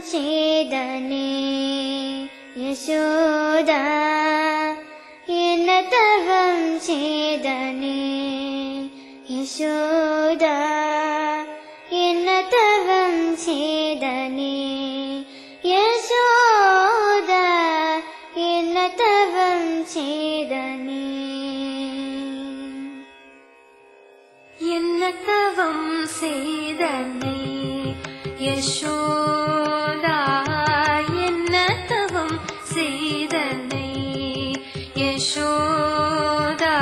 செய்தனே யசோதா என்ன தவம் செய்தனே யசோதா என்ன தவம் செய்தனே யசோதா என்ன தவம் செய்தனே என்ன தவம் செய்தனே யசோதா என்ன தவம் செய்தனே யசோதா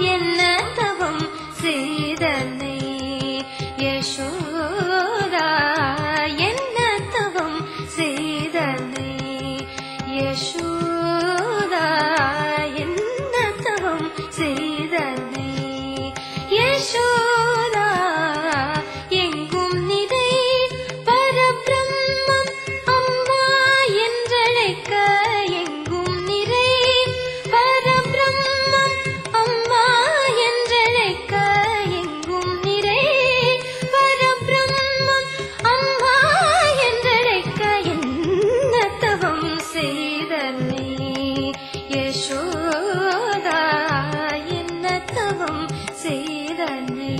என்ன தவம் செய்தனே யசோதா என்ன தவம் செய்தனே யசோதா என்ன தவம் செய்தனே யசோதா எங்கும் நிறை பரபிரம்மம் அம்மா என்றழைக்க எங்கும் நிறை பரபிரம்மம் அம்மா என்றழைக்க எங்கும் நிறை பரபிரம்மம் அம்மா என்றழைக்க என்ன தவம் செய்தனே யசோதா என்ன தவம் செய்தனே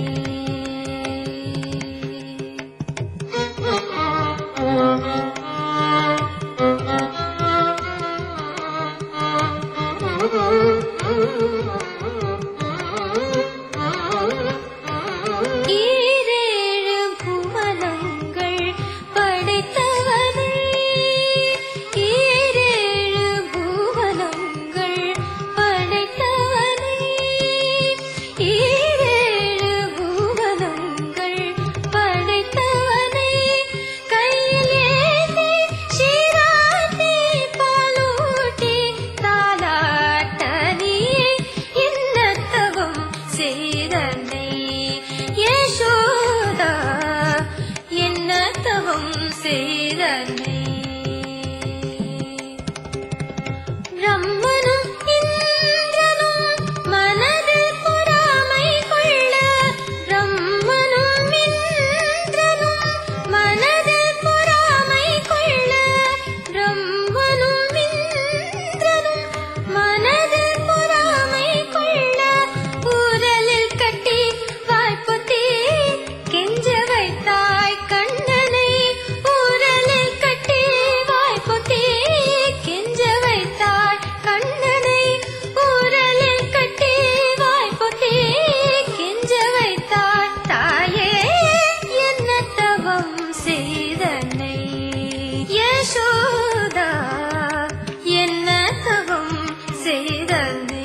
ஈரேழு புவனங்கள் படைத்தவனே ஈரேழு புவனங்கள் படைத்தவனே ஈரேழு புவனங்கள் படைத்தவனே கையிலேந்தி சீராட்டி பாலூட்டி தாலாட்டனே என்ன தவம் செய்தனே யசோதா என்ன தவம் செய்தனே பிரம்மனும் இந்திரனும் மனதில் பொறாமை கொள்ள பிரம்மனும் இந்திரனும் மனதில் பொறாமை கொள்ள பிரம்மனும் இந்திரனும் மனதில் பொறாமை கொள்ள ஊரலில் கட்டி வாய்ப்பொத்தி கெஞ்ச வைத்தாய் கண்ணனை ஊரலில் கட்டி வாய்ப்பொத்தி கெஞ்ச வைத்தாய் கண்ணனை ஊரலில் கட்டி வாய்ப்பொத்தி கெஞ்ச வைத்தாய் தாயே என்ன தவம் செய்தனை யசோதா என்ன தவம் செய்தனை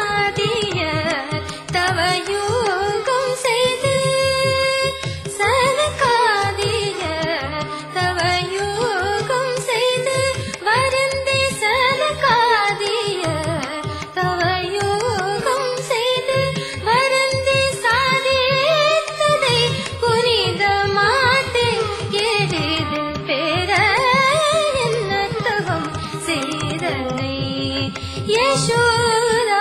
சனகாதியர் தவயோகம் செய்து சனகாதியர் தவயோகம் செய்து வருந்தி சனகாதியர் தவயோகம் செய்து வருந்தி சாதித்ததை புனித மாட்டை எளிதில் பெற என்ன தவம் செய்தனை யசோதா